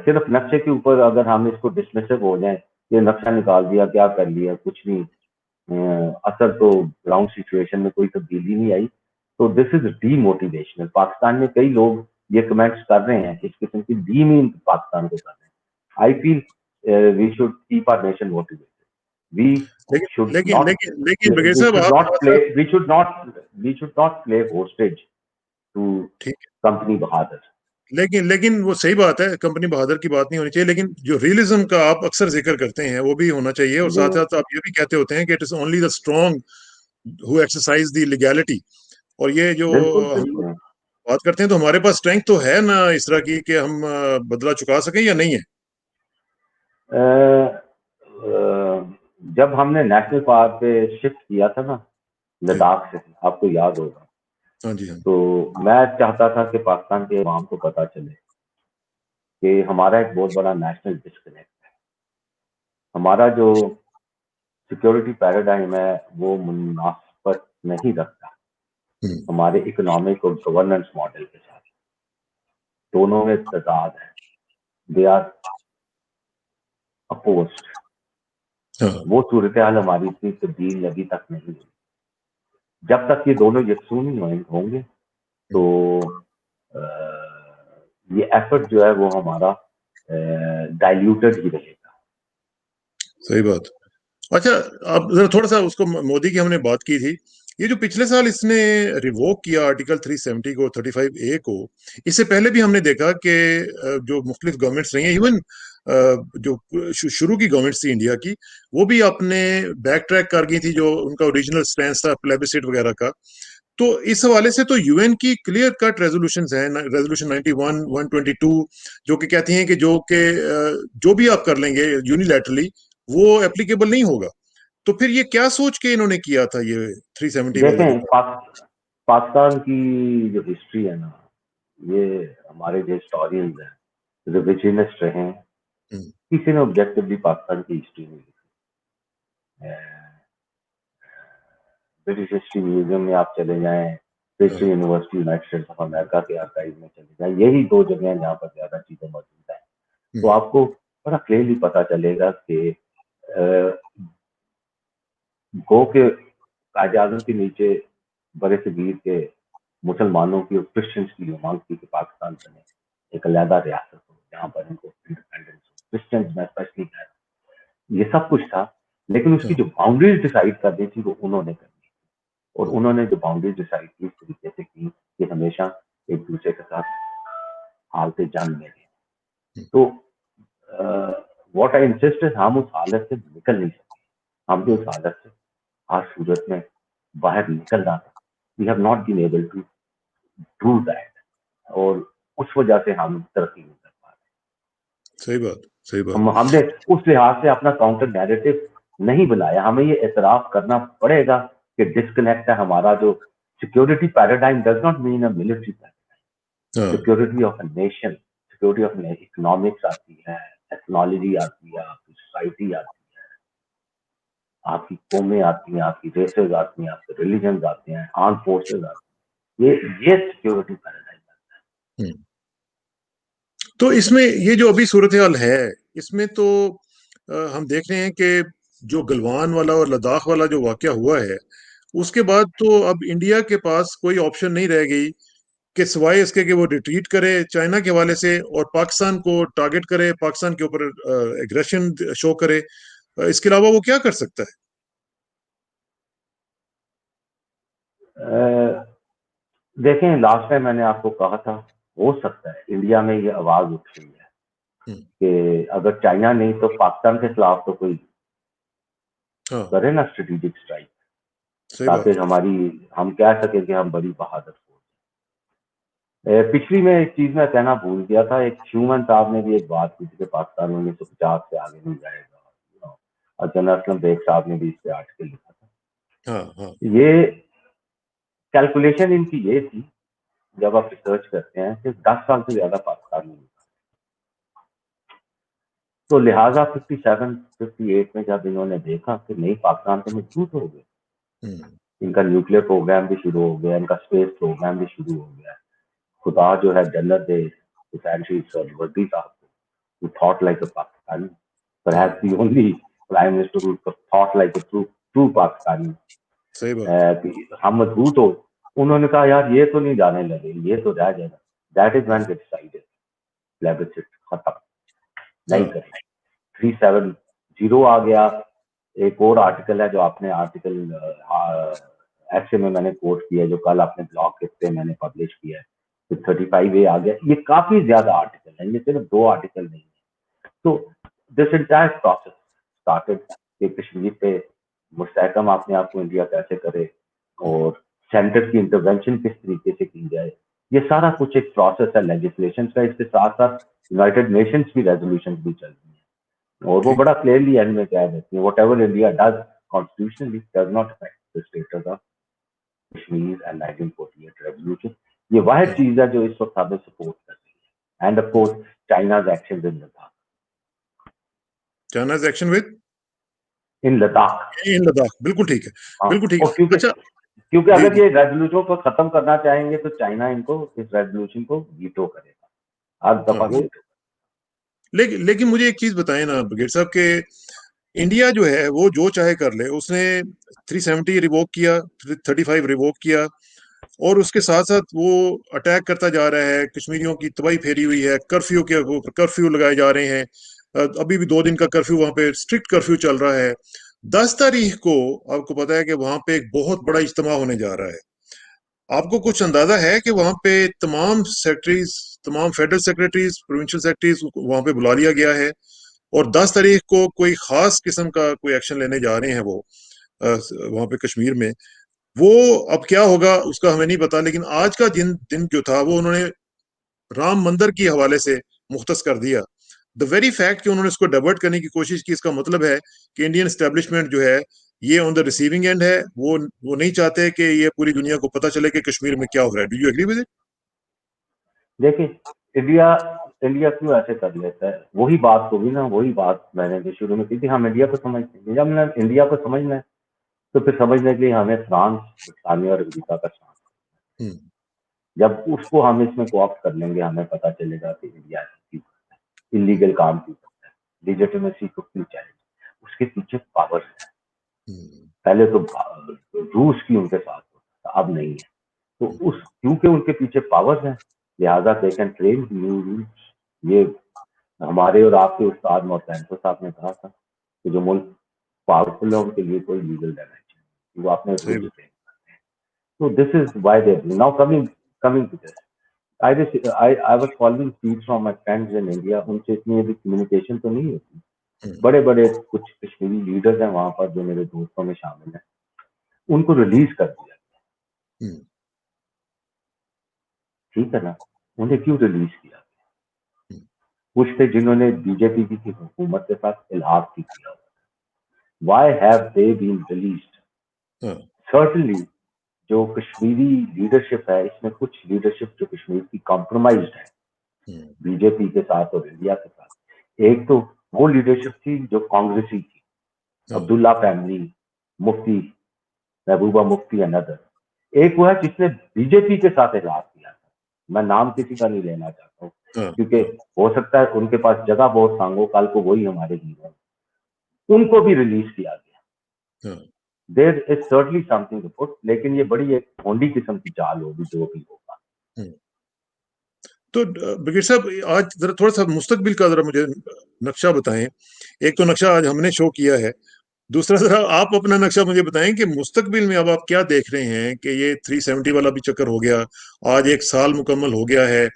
सिर्फ नक्शे के ऊपर अगर हम इसको डिसमिसिव हो जाए, ये नक्शा निकाल दिया, क्या कर लिया, कुछ नहीं, असर तो ग्राउंड सिचुएशन में कोई तब्दीली नहीं आई। तो दिस इज डीमोटिवेशनल। पाकिस्तान में कई लोग ये कमेंट्स कर रहे हैं, इस किस्म की डीमीन पाकिस्तान को कर रहे हैं। I feel we should keep our nation motivated. We should not, लेकिन ब्रिगेड we साहब, should आप not थोड़ा play, सा we should not play hostage to company Bahadur. लेकिन वो सही बात है, कंपनी बहादुर की बात नहीं होनी चाहिए, लेकिन जो रियलिज्म का आप अक्सर जिक्र करते हैं वो भी होना चाहिए। और साथ साथ आप ये भी कहते होते हैं कि it is only the strong who exercise the legality. और ये जो हम बात करते हैं, तो हमारे पास स्ट्रेंथ तो है ना इस तरह की कि हम बदला चुका सकें, या नहीं है? जब हमने नेशनल पार्क पे शिफ्ट किया था ना लद्दाख से, आपको याद होगा, हाँ जी, हाँ। तो मैं चाहता था कि पाकिस्तान के अवाम को पता चले कि हमारा एक बहुत बड़ा नेशनल डिस्कनेक्ट है। हमारा जो सिक्योरिटी पैराडाइम है वो मुनासिबत नहीं रखता हमारे इकोनॉमिक और गवर्नेंस मॉडल के साथ। दोनों में तजाद है, दे आर अपोज्ड। वो सूरत हाल हमारी इतनी तब्दील अभी तक नहीं हुई। जब तक ये दोनों यकसून नहीं होंगे, तो ये एफर्ट जो है वो हमारा डाइल्यूटेड ही रहेगा। सही बात। अच्छा, आप जरा थोड़ा सा उसको, मोदी की हमने बात की थी, ये जो पिछले साल इसने रिवोक किया आर्टिकल 370 को, 35A को, इससे पहले भी हमने देखा कि जो मुख्तलिफ गवर्नमेंट्स रही हैं, इवन जो शुरू की गवर्नमेंट्स थी इंडिया की, वो भी अपने बैक ट्रैक कर गई थी जो उनका ओरिजिनल स्टैंस था प्लेबिसिट वगैरह का। तो इस हवाले से तो यूएन की क्लियर कट रेजोल्यूशंस हैं, रेजोल्यूशन 91, 122, जो कि कहती हैं कि जो भी आप कर लेंगे यूनिलैटरली वो एप्लीकेबल नहीं होगा। तो फिर ये क्या सोच के इन्होंने किया था ये 370 वाला जो देखें, पाकिस्तान की जो हिस्ट्री है ना, ये हमारे जो हिस्टोरियंस हैं, रिविजनिस्ट रहे हैं, हम्म, किसी ने ऑब्जेक्टिवली पाकिस्तान की हिस्ट्री नहीं लिखी। ब्रिटिश हिस्ट्री म्यूजियम में आप चले जाएं, हाँ, Princeton university United states of America के आर्काइव में चले जाएं, यही दो जगह हैं जहाँ पर ज्यादा चीजें मौजूद हैं। तो हम्म, आपको बड़ा क्लियरली पता चलेगा कि गो के कायद-ए-आज़म के नीचे बड़े सगीर के मुसलमानों की और क्रिश्चियंस की जो मांग थी कि पाकिस्तान बने, एक अलहदा रियासत हो जहाँ पर इनको इंडिपेंडेंस हो, क्रिश्चियंस में स्पेशली कह रहा हूँ। ये सब कुछ था, लेकिन उसकी हाँ, जो बाउंड्रीज डिसाइड करनी थी वो उन्होंने करनी, और हम्म, उन्होंने जो बाउंड्रीज डिसाइड की इस तरीके से की कि हमेशा एक दूसरे के साथ हालत जंग में रहे। हम्म, तो व्हाट आई इंसिस्ट है, हम उस हालत से निकल नहीं सकते। हम भी उस हालत से हर सूरत में बाहर निकलना था। We have not been able to do that, और उस वजह से हम तरक्की नहीं कर पा रहे। सही बात, सही बात। हमने उस लिहाज से अपना काउंटर नैरेटिव नहीं बनाया। हमें ये एतराफ करना पड़ेगा कि डिस्कनेक्ट है हमारा जो security paradigm does not mean a military paradigm. हाँ, security of a nation, security of economics आती है, टेक्नोलॉजी आती है, आपकी सोसाइटी आती है, आपकी कौमें आती हैं, आपकी रेसेस आती हैं, आपके रिलीजन आते हैं, आर्म फोर्सेज आती हैं। ये सिक्योरिटी पैराडाइम है। हम्म। तो इसमें ये जो अभी सूरत हाल है, इसमें तो हम देख रहे हैं कि जो गलवान वाला और लद्दाख वाला जो वाकया हुआ है, उसके बाद तो अब इंडिया के पास कोई ऑप्शन नहीं रह गई कि सिवाय इसके कि वो रिट्रीट करे चाइना के हवाले से और पाकिस्तान को टारगेट करे, पाकिस्तान के ऊपर एग्रेशन शो करे। इसके अलावा वो क्या कर सकता है? देखें, लास्ट टाइम मैंने आपको कहा था, हो सकता है इंडिया में ये आवाज उठ रही है हम्म, कि अगर चाइना नहीं तो पाकिस्तान के खिलाफ तो कोई हाँ, करे ना स्ट्रेटेजिक स्ट्राइक, सही ताकि बात। हम कह सकें कि हम बड़ी बहादुर फौज हैं। पिछली में एक चीज मैं कहना भूल गया था, एक ह्यूमन साहब ने भी एक बात की थी कि पाकिस्तान 1950 से आगे नहीं जाएगा, और जनरल असलम बेग साहब ने भी इस पे आर्टिकल लिखा था। हाँ, हाँ, ये कैलकुलेशन इनकी ये थी, जब आप रिसर्च करते हैं, कि 10 साल से ज्यादा पाकिस्तान में, तो लिहाजा 57, 58 में जब इन्होंने देखा कि नहीं, पाकिस्तान तो मजबूत हो गए, हम्म, इनका न्यूक्लियर प्रोग्राम भी शुरू हो गया, इनका स्पेस प्रोग्राम भी शुरू हो गया। खुदा जो है जन्नत दे हुसैन शहीद वर्दी साहब को, who thought like a Pakistani, हाँ, perhaps the only prime minister who thought like a true Pakistani, सही बात। कि हम मजबूत हो। उन्होंने कहा यार ये तो नहीं जाने लगे, ये तो रह जाएगा। That is when it decided plebiscite खत्म, नहीं हाँ, करेंगे। 370 आ गया। एक और आर्टिकल है जो आपने आर्टिकल ऐसे में मैंने कोट किया है, जो कल आपने ब्लॉग पे मैंने पब्लिश किया है, तो 35A आ गया। ये काफी ज्यादा आर्टिकल है, ये सिर्फ 2 आर्टिकल नहीं है। तो दिस एंटायर प्रोसेस स्टार्टेड कि कश्मीर पे मुस्तहकम अपने आप को इंडिया कैसे करे, हम्म, और सेंटर की इंटरवेंशन किस तरीके से की जाए। ये सारा कुछ एक प्रोसेस है लेजिस्लेशन का। इसके साथ साथ यूनाइटेड नेशंस की रेजोल्यूशन भी चल रही है, और वो ठीक। बड़ा क्लियरली एंड में कह देती है, what ever India does constitutionally does not affect the status of Kashmir and 1948 resolution. ये वाहिद हाँ, चीज है जो इस वक्त हमें सपोर्ट कर रही है। And of course China's action in Ladakh, China's action within Ladakh. In Ladakh, बिल्कुल ठीक है, हाँ, बिल्कुल ठीक और है। अच्छा, क्योंकि जी, अगर जी, ये रेजोल्यूशन को खत्म करना चाहेंगे तो चाइना इनको इस रेजोल्यूशन को वीटो करेगा, हर हाँ, दफा वो वीटो। लेकिन मुझे एक चीज बताएं ना ब्रिगेड साहब के, इंडिया जो है वो जो चाहे कर ले, उसने 370 रिवोक किया, 35 रिवोक किया, और उसके साथ साथ वो अटैक करता जा रहा है, कश्मीरियों की तबाही फेरी हुई है, कर्फ्यू के ऊपर कर्फ्यू लगाए जा रहे हैं। अभी भी 2 दिन का कर्फ्यू, वहां पे स्ट्रिक्ट कर्फ्यू चल रहा है। 10 तारीख को आपको पता है कि वहां पे एक बहुत बड़ा इज्तिमा होने जा रहा है। आपको कुछ अंदाजा है कि वहां पे तमाम सेक्रेटरीज, तमाम फेडरल सेक्रेटरीज, प्रोविंशियल सेक्रेटरीज वहां पे बुला लिया गया है, और 10 तारीख को कोई खास किस्म का कोई एक्शन लेने जा रहे हैं वो वहां पे कश्मीर में। वो अब क्या होगा उसका हमें नहीं पता, लेकिन आज का दिन जो था वो उन्होंने राम मंदिर के हवाले से मुख्तस कर दिया। द वेरी फैक्ट कि उन्होंने इसको डाइवर्ट करने की कोशिश की, इसका मतलब है कि इंडियन एस्टेब्लिशमेंट जो है ये ऑन द रिसीविंग एंड है। वो नहीं चाहते कि ये पूरी दुनिया को पता चले कि कश्मीर में क्या हो रहा है। Do you agree with it? देखिए, इंडिया इंडिया क्यों ऐसे कर लेता है, वही बात होगी ना, वही बात मैंने भी शुरू में की थी। हम इंडिया को समझते हैं, जब हमने इंडिया को समझना है तो फिर समझने के लिए हमें फ्रांस, ब्रिटानिया और अमेरिका का साथ, हम्म, जब उसको हम इसमें कोऑप्ट कर लेंगे हमें पता चलेगा कि इंडिया क्यों इलीगल काम क्यों करता है, लिजिटिमेसी को क्यों चैलेंज, उसके पीछे पावर है। हम्म, पहले तो रूस की उनके साथ होता था, अब नहीं है। तो उस क्योंकि उनके पीछे पावर्स हैं, लिहाजा they can train new rules. ये हमारे और आपके उस्ताद मोहसेंटो साहब ने कहा था कि जो मुल्क पावरफुल है उनके लिए कोई लीगल डायमेंशन नहीं, वो अपने सही रूल्स बात। फ्रेम करते हैं। तो this is why they now coming to this. I was following feeds from my friends in India, उनसे इतनी अभी कम्युनिकेशन तो नहीं होती। हम्म, बड़े बड़े कुछ कश्मीरी लीडर्स हैं वहां पर जो मेरे दोस्तों में शामिल हैं, उनको रिलीज कर दिया। हम्म, ठीक है ना, उन्हें क्यों रिलीज किया? हम्म, कुछ थे जिन्होंने बीजेपी की हुकूमत के साथ इल्हाक भी किया। Why have they been released? हाँ, सर्टनली जो कश्मीरी लीडरशिप है, इसमें कुछ लीडरशिप जो कश्मीर की कॉम्प्रोमाइज्ड है हम्म, बीजेपी के साथ और इंडिया के साथ। एक तो वो लीडरशिप थी जो कांग्रेसी थी, हाँ, अब्दुल्ला फैमिली, मुफ्ती, महबूबा मुफ्ती अनदर। एक वो है जिसने बीजेपी के साथ इलाज किया था, मैं नाम किसी का नहीं लेना चाहता हूँ हाँ, क्योंकि हाँ, हो सकता है उनके पास जगह बहुत सांगो, कल को वही हमारे हीरो। उनको भी रिलीज किया गया। हाँ। There is certainly something to put, लेकिन ये बड़ी एक होंडी किस्म की चाल होगी जो भी होगा। हम्म। तो ब्रिगेड साहब, आज जरा थोड़ा सा मुस्तकबिल का जरा मुझे नक्शा बताएं। एक तो नक्शा आज हमने शो किया है, दूसरा जरा आप अपना नक्शा मुझे बताएं कि मुस्तकबिल में अब आप क्या देख रहे हैं कि ये 370 वाला भी चक्कर हो गया, आज एक साल मुकम्मल हो गया है,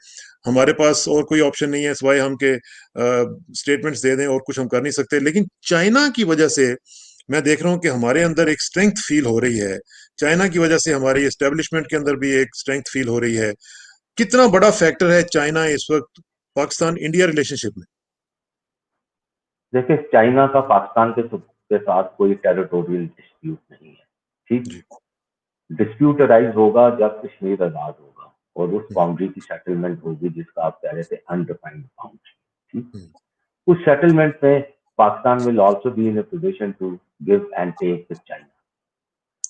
हमारे पास और कोई ऑप्शन नहीं है सिवाय हम के स्टेटमेंट्स दे दें, और कुछ हम कर नहीं सकते। लेकिन चाइना की वजह से मैं देख रहा हूं कि हमारे अंदर एक स्ट्रेंथ फील हो रही है। चाइना की वजह से हमारी एस्टेब्लिशमेंट के अंदर भी एक स्ट्रेंथ फील हो रही है। कितना बड़ा फैक्टर है चाइना इस वक्त पाकिस्तान इंडिया रिलेशनशिप में? देखिए, चाइना का पाकिस्तान के साथ कोई टेरिटोरियल डिस्प्यूट नहीं है। ठीक, जी। डिस्प्यूट अराइज होगा जब कश्मीर आजाद होगा और उस हम्म, बाउंड्री की सेटलमेंट होगी जिसका आप कह रहे थे अनडिफाइंड बाउंड्री। ठीक, हम्म, उस सेटलमेंट में Pakistan will also be in a position to give and take with China.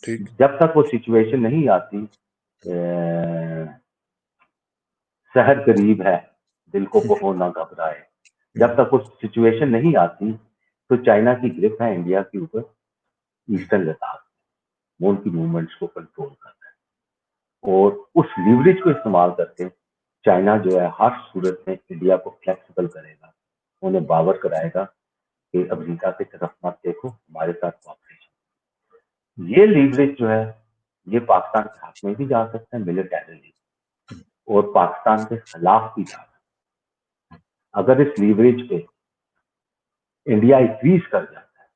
ठीक। जब तक वो सिचुएशन नहीं आती, शहर करीब है, दिल को हम्म, कहो ना घबराए, हम्म, जब तक वो सिचुएशन नहीं आती तो चाइना की ग्रिप है इंडिया के ऊपर हम्म, ईस्टर्न लद्दाख। वो उनकी मूवमेंट्स को कंट्रोल करता है और उस लीवरेज को इस्तेमाल करके चाइना जो है हर सूरत में इंडिया को फ्लेक्सिबल करेगा, उन्हें बावर कराएगा कि अमेरिका की तरफ मत देखो, हमारे साथ कॉपरेशन। ये लीवरेज जो है ये पाकिस्तान के हाथ में भी जा सकता है मिलिटरीली, और पाकिस्तान के खिलाफ भी जा सकता है। अगर इस लीवरेज पे इंडिया इंक्रीज कर जाता है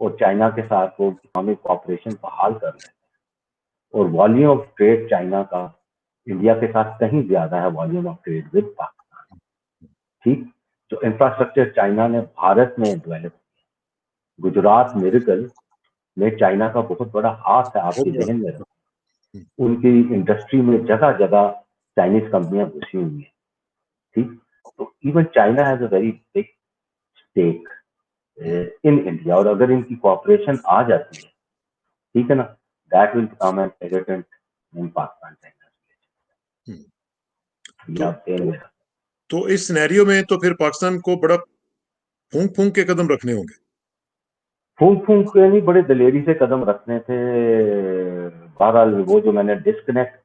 और चाइना के साथ वो इकोनॉमिक कॉपरेशन बहाल कर लेता है, और वॉल्यूम ऑफ ट्रेड चाइना का इंडिया के साथ कहीं ज्यादा है volume of trade with Pakistan. ठीक, जो इंफ्रास्ट्रक्चर चाइना ने भारत में डेवलप किया, गुजरात मिरेकल में चाइना का बहुत बड़ा हाथ है, बहुत आपके बड़ा। जहन में रखो। हम्म, उनकी इंडस्ट्री में जगह जगह चाइनीज कंपनियां घुसी हुई हैं। ठीक, तो even China has a very big stake hmm, in India, और अगर इनकी कॉपरेशन आ जाती है, ठीक है ना, that will become an irritant in Pakistan China. Hmm. ये तो आप देन तो में रखें। तो इस सिनेरियो में तो फिर पाकिस्तान को बड़ा फूंक फूंक के कदम रखने होंगे। फूंक फूंक के नहीं, बड़े दलेरी से कदम रखने थे। बहरहाल वो जो मैंने डिस्कनेक्ट,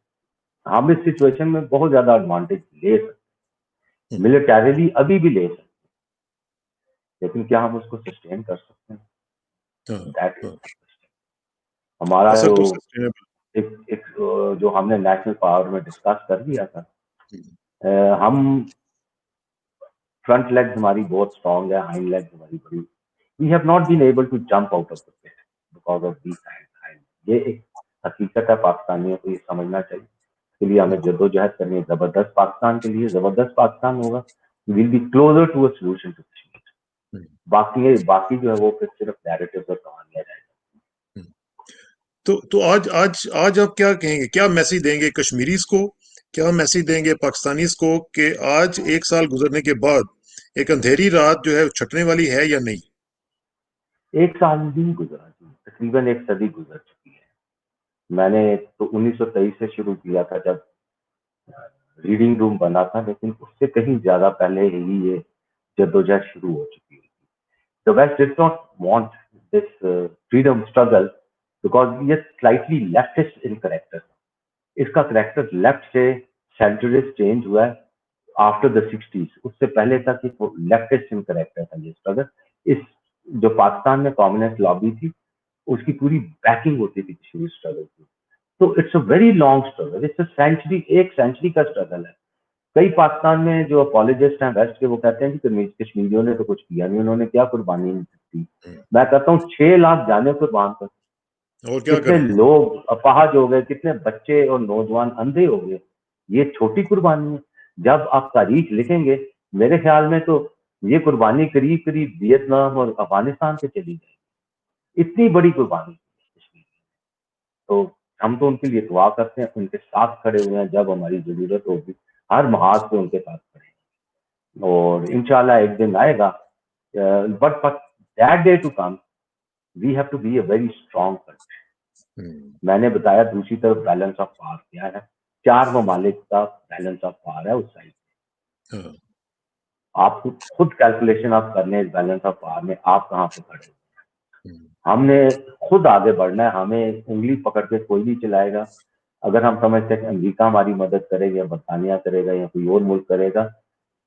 हम इस सिचुएशन में बहुत ज्यादा एडवांटेज ले सकते, हम्म, मिलिटरीली अभी भी ले सकते, लेकिन क्या हम उसको सस्टेन कर सकते हैं? हाँ, दैट इज हाँ। The question. हमारा असर जो तो सस्टेनेबल। एक जो हमने नेशनल पावर में डिस्कस कर लिया था, हम्म, हम फ्रंट लेग्स हमारी बहुत स्ट्रांग है, हाइंड लेग्स हमारी बड़ी, we have not been able to jump out of the pit because of these hand. ये एक हकीकत है, पाकिस्तानियों को ये समझना चाहिए। इसके लिए हमें जद्दोजहद करनी है जबरदस्त पाकिस्तान के लिए, जबरदस्त पाकिस्तान होगा, will be closer to a solution to Kashmir. बाकी जो है वो फिर सिर्फ नैरेटिव और कहानियां रहेगी। तो आज आप क्या कहेंगे, क्या मैसेज देंगे कश्मीरीज को, क्या मैसेज देंगे पाकिस्तानीज को कि आज 1 साल गुजरने के बाद एक अंधेरी रात जो है छटने वाली है या नहीं? 1 साल भी गुजरा जी, तकरीबन 1 सदी गुजर चुकी है। मैंने तो 1923 से शुरू किया था जब रीडिंग रूम बना था, लेकिन उससे कहीं ज्यादा पहले ही ये जद्दोजहद शुरू हो चुकी है। The West did not want this freedom struggle because ये slightly leftist in character। इसका करेक्टर लेफ्ट से सेंट्रलिस्ट चेंज हुआ है आफ्टर द 60s। उससे पहले तक एक लेफ्टिस्ट इन करेक्टर था ये स्ट्रगल। इस जो पाकिस्तान में कम्युनिस्ट लॉबी थी उसकी पूरी बैकिंग होती थी कश्मीर स्ट्रगल की। तो it's a very long struggle, it's a century, 1 century का स्ट्रगल है। कई पाकिस्तान में जो अपोलोजिस्ट हैं वेस्ट के, वो कहते हैं कि कश्मीरियों ने तो कुछ किया नहीं, उन्होंने क्या कुर्बानी दी। मैं कहता हूँ 6 लाख जाने कुर्बान कर, और क्या कितने करें? लोग अपाहज हो गए, कितने बच्चे और नौजवान अंधे हो गए। ये छोटी कुर्बानी है। जब आप तारीख लिखेंगे, मेरे ख्याल में तो ये कुर्बानी करीब करीब वियतनाम और अफगानिस्तान से चली गई। इतनी बड़ी कुर्बानी। तो हम तो उनके लिए दुआ करते हैं, उनके साथ खड़े हुए हैं, जब हमारी जरूरत होगी हर महाज पे उनके साथ खड़े हैं। और इंशाल्लाह एक दिन आएगा, but that day to come we have to be a very strong country. मैंने बताया दूसरी तरफ बैलेंस ऑफ पावर क्या है। 4 ममालिक का बैलेंस ऑफ पावर है उस साइड। हाँ, आप खुद कैलकुलेशन आप करने इस बैलेंस ऑफ पावर में आप कहाँ पे खड़े हो। हमने खुद आगे बढ़ना है, हमें उंगली पकड़ के कोई नहीं चलाएगा। अगर हम समझते हैं कि अमेरिका हमारी मदद करेगा या बरतानिया करेगा या कोई और मुल्क करेगा,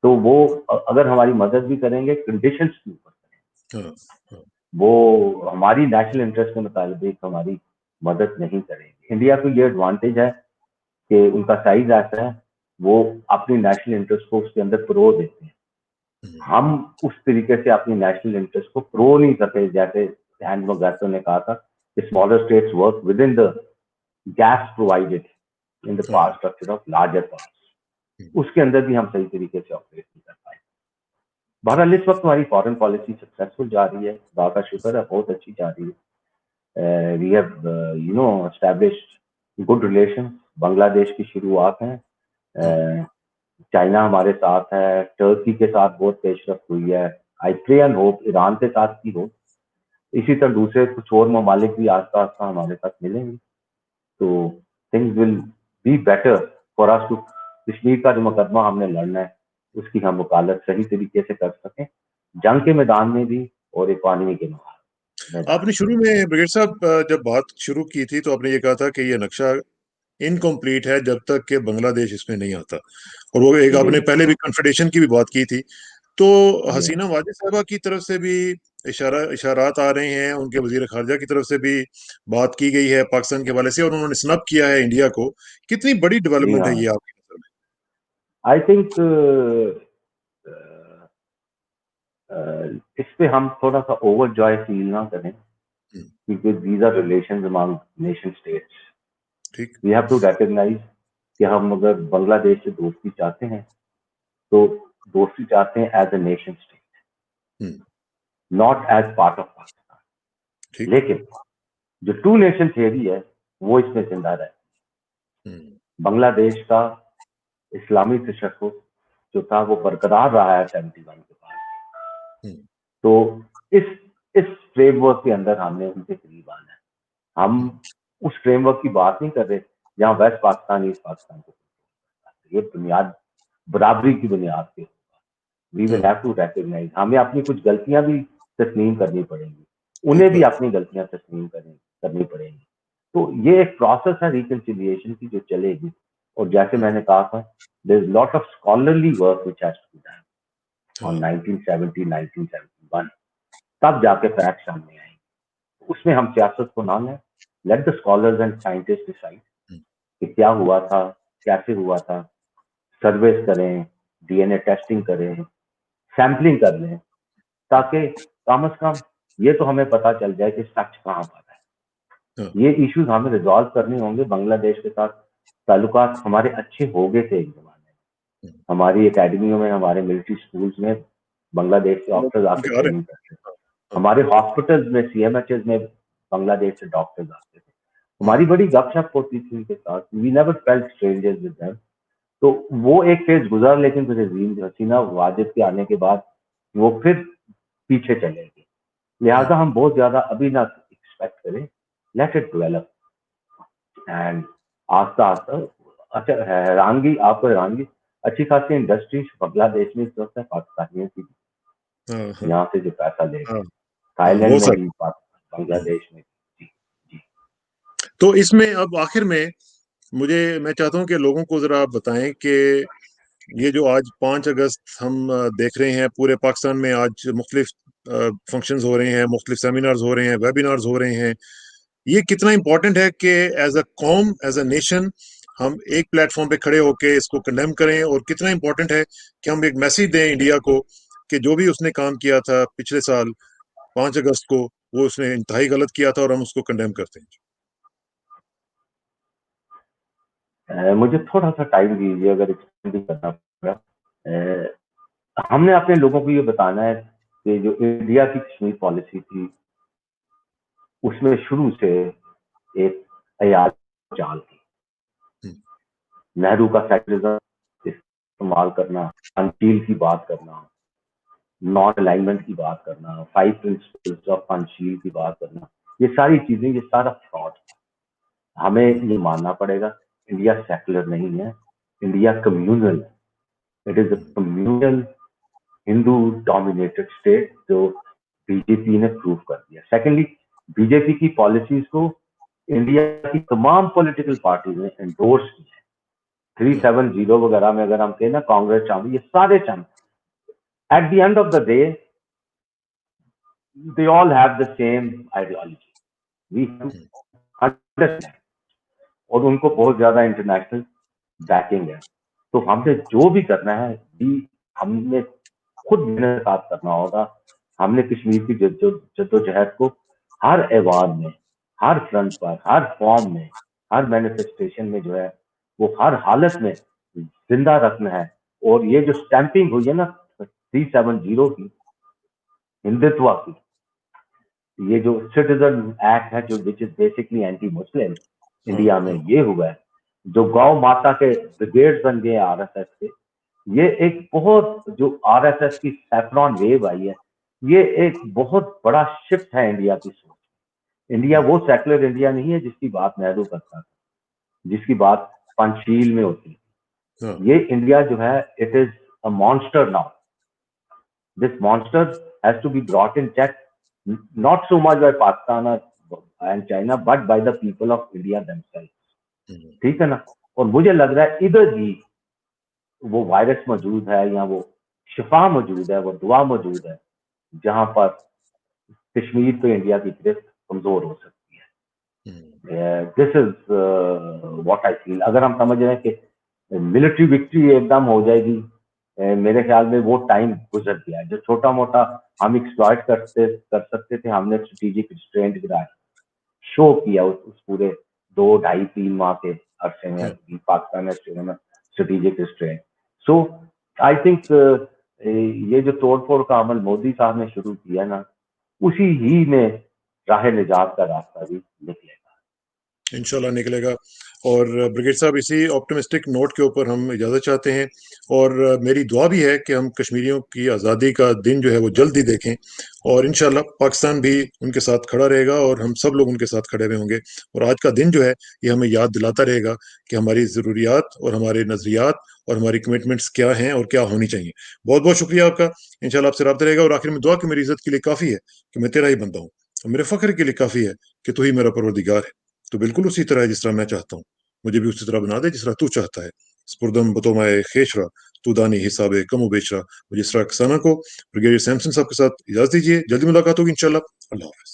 तो वो अगर हमारी मदद भी करेंगे कंडीशंस के ऊपर करेंगे। हाँ, हाँ, वो हमारी नेशनल इंटरेस्ट के मुताबिक हमारी मदद नहीं करेंगे। इंडिया को ये एडवांटेज है कि उनका साइज ऐसा है, वो अपनी नेशनल इंटरेस्ट को उसके अंदर प्रो देते हैं। हम उस तरीके से अपनी नेशनल इंटरेस्ट को प्रो नहीं करते, जैसे हैंड मगातो ने कहा था कि smaller states work with in the gaps provided in the power structure of larger powers. उसके अंदर भी हम सही तरीके से ऑपरेट नहीं कर पाए। बहरहाल इस वक्त हमारी फॉरेन पॉलिसी सक्सेसफुल जा रही है, खुदा का शुक्र है, बहुत अच्छी जा रही है। We have established good relation. Bangladesh की शुरुआत है, चाइना हमारे साथ है, टर्की के साथ बहुत पेशरफ्त हुई है। I pray and hope Iran के साथ भी हो। इसी तरह दूसरे कुछ और ममालिक भी आस्ता आस्ता हमारे साथ मिलेंगे, तो things will be better for us too. Kashmir का जो मुकदमा हमने लड़ना है उसकी हम वकालत सही तरीके से कर सकें, जंग के मैदान में भी और इकॉनमी के मैदान। आपने शुरू में ब्रिगेड साहब जब बात शुरू की थी तो आपने ये कहा था कि ये नक्शा इनकम्प्लीट है जब तक कि बांग्लादेश इसमें नहीं आता, और वो एक आपने पहले भी कन्फेडरेशन की भी बात की थी। तो हसीना वाजिद साहबा की तरफ से भी इशारात आ रहे हैं, उनके वजीर खारजा की तरफ से भी बात की गई है पाकिस्तान के हवाले से, और उन्होंने स्नब किया है इंडिया को। कितनी बड़ी डेवलपमेंट है ये आपकी नजर में? आई थिंक इस पे हम थोड़ा सा ओवर जॉय फील ना करें, क्योंकि these are relations among nation states. ठीक। वी हैव टू रिकॉग्नाइज कि हम अगर बांग्लादेश से दोस्ती चाहते हैं तो दोस्ती चाहते हैं as a nation state, not as part of Pakistan. लेकिन जो टू नेशन थियरी है वो इसमें जिंदा रहे। बांग्लादेश का इस्लामी तशक्कुस जो था वो बरकरार रहा है 71 के बाद। तो इस फ्रेमवर्क के अंदर हमने उनके करीब आना है। हम उस फ्रेमवर्क की बात नहीं कर रहे जहां वेस्ट पाकिस्तान ईस्ट पाकिस्तान को, ये बुनियाद बराबरी की बुनियाद पे होगा। We will have to recognise, हमें अपनी कुछ गलतियां भी तस्लीम करनी पड़ेंगी, उन्हें भी अपनी गलतियां तस्लीम करनी पड़ेंगी। तो ये एक प्रोसेस है रिकंसिलिएशन की जो चलेगी। और जैसे मैंने कहा था, there is lot of scholarly work which has to be done on 1970 1971, तब जाके फैक्ट सामने आएंगे। उसमें हम सियासत को ना लें, let the scholars and scientist decide कि क्या हुआ था, कैसे हुआ था। सर्वेस करें, डीएनए टेस्टिंग करें, सैम्पलिंग कर लें, ताकि कम से कम ये तो हमें पता चल जाए कि सच कहाँ पर है। हाँ, ये इश्यूज हमें रिजॉल्व करने होंगे। बांग्लादेश के साथ ताल्लुकात हमारे अच्छे हो गए थे एक जमाने में। हम्म, हमारी एकेडमियों में, हमारे मिलिट्री स्कूल्स में बांग्लादेश से वो ऑफिसर्स आके उनके आ रहे ट्रेनिंग करते थे। हैं। हाँ, हमारे हॉस्पिटल्स में, सीएमएचएस में बांग्लादेश से डॉक्टर्स आते थे। हम्म, हमारी बड़ी गपशप होती थी उनके साथ। We never felt strangers with them. तो वो एक फेज गुजरा, लेकिन फिर हसीना वाजिद के आने के बाद वो फिर पीछे चले गए। लिहाजा हम बहुत ज्यादा अभी ना एक्सपेक्ट करें, लेट इट डेवलप। एंड आस्ता आस्ता, अच्छा हैरानगी, आपको हैरानगी, अच्छी खासी इंडस्ट्रीज बांग्लादेश में इस वक्त है पाकिस्तानियों की, हाँ, हाँ, यहाँ से जो पैसा ले हाँ, गए। हाँ, थाईलैंड बहुत में भी, सारे। हम्म। बांग्लादेश में भी। जी। जी। तो इसमें अब आखिर में मैं चाहता हूं कि लोगों को जरा आप बताएं कि ये जो आज 5 अगस्त हम देख रहे हैं पूरे पाकिस्तान में, आज मुख्तलिफ फंक्शंस हो रहे हैं, मुख्तलिफ सेमिनार्स हो रहे हैं, वेबिनार्स हो रहे हैं, ये कितना इम्पोर्टेंट है कि एज अ कौम, एज अ नेशन, हम एक प्लेटफॉर्म पे खड़े होकर इसको कंडेम करें, और कितना इम्पोर्टेंट है कि हम एक मैसेज दें इंडिया को कि जो भी उसने काम किया था पिछले साल 5 अगस्त को, वो उसने इंतहाई गलत किया था और हम उसको कंडेम करते हैं। मुझे थोड़ा सा टाइम दीजिए, अगर एक्सटेंड भी करना पड़ा। हमने अपने लोगों को ये बताना है कि जो इंडिया की कश्मीर पॉलिसी थी, उसमें शुरू से एक अयाल चाल थी। हम्म, नेहरू का सेक्युलरिज्म इस्तेमाल करना, पंचशील की बात करना, नॉन अलाइनमेंट की बात करना, 5 प्रिंसिपल्स ऑफ पंचशील की बात करना, ये सारी चीजें, ये सारा फ्रॉड। हमें ये मानना पड़ेगा, इंडिया सेक्युलर नहीं है, India communal. It is a communal Hindu dominated state, जो बीजेपी ने प्रूव कर दिया। सेकेंडली, बीजेपी की पॉलिसीज को इंडिया की तमाम पॉलिटिकल पार्टीज ने एंडोर्स किया है। हाँ, 370 वगैरह में अगर हम कहें ना, कांग्रेस शामिल, ये सारे शामिल। At the end of the day, they all have the same ideology. We hmm, understand, और उनको बहुत ज्यादा इंटरनेशनल बैकिंग है। तो हमने जो भी करना है, भी हमने खुद मेहनत के साथ करना होगा। हमने कश्मीर की जद्दोजहद को हर ऐवान में, हर फ्रंट पर, हर फॉर्म में, हर मैनिफेस्टेशन में जो है, वो हर हालत में जिंदा रखना है। और ये जो स्टैंपिंग हुई है ना 370 की, हिंदुत्व की, ये जो सिटीजन एक्ट है, जो which is basically anti Muslim, हाँ, इंडिया में हाँ, ये हुआ है। जो गौ माता के ब्रिगेड बन गए आरएसएस के, ये एक बहुत, जो आरएसएस की सैफ्रॉन वेव आई है, ये एक बहुत बड़ा शिफ्ट है इंडिया की सोच। इंडिया हम्म, वो सेकुलर इंडिया नहीं है जिसकी बात नेहरू करता था, जिसकी बात पंचशील में होती हाँ, है। ये इंडिया जो है, it is a monster now. This monster has to be brought in check, not so much by Pakistan and China, but by the people of India themselves. हम्म, ठीक है ना? और मुझे लग रहा है इधर ही वो वायरस मौजूद है, या वो शिफा मौजूद है, वो दुआ मौजूद है, जहां पर कश्मीर पे इंडिया की गिरफ्त कमजोर हो सकती हम्म, है। This is what I feel. अगर हम समझ रहे हैं कि मिलिट्री विक्ट्री एकदम हो जाएगी, मेरे ख्याल में वो टाइम गुजर गया है। जो छोटा मोटा हम एक्सप्लॉइट कर सकते थे, हमने स्ट्रेटेजिक रिस्ट्रेंट गिराया, शो किया उस पूरे 2 ढाई 3 माह के अरसे में हाँ। पाकिस्तान ने ऑस्ट्रेलिया में strategic restraint. So I think ये जो तोड़ फोड़ का अमल मोदी साहब ने शुरू किया ना, उसी ही में राह निजात का रास्ता भी निकलेगा। इंशाल्लाह निकलेगा। और ब्रिगेड साहब, इसी ऑप्टिमिस्टिक नोट के ऊपर हम इजाज़त चाहते हैं, और मेरी दुआ भी है कि हम कश्मीरियों की आज़ादी का दिन जो है वो जल्द ही देखें, और इंशाल्लाह पाकिस्तान भी उनके साथ खड़ा रहेगा और हम सब लोग उनके साथ खड़े हुए होंगे। और आज का दिन जो है ये हमें याद दिलाता रहेगा कि हमारी ज़रूरियात और हमारे नज़रियात और हमारी कमिटमेंट्स क्या हैं और क्या होनी चाहिए। बहुत बहुत शुक्रिया आपका। इंशाल्लाह आपसे रब्ता रहेगा, और आखिर में दुआ कि मेरी इज्जत के लिए काफ़ी है कि मैं तेरा ही बंदा हूँ, और मेरे फ़ख्र के लिए काफ़ी है कि तू ही मेरा परवरदिगार है। तो बिल्कुल उसी तरह है जिस तरह मैं चाहता हूँ, मुझे भी उसी तरह बना दे जिस तरह तू चाहता है। स्पुरदम बतोमाए खेशरा, तू दानी हिसाबे कमो बेचरा। मुझे इसरा कसाना को ब्रिगेडियर सैमसन साहब के साथ इजाजत दीजिए। जल्दी मुलाकात होगी इंशाल्लाह। अल्लाह हाफ़िज़।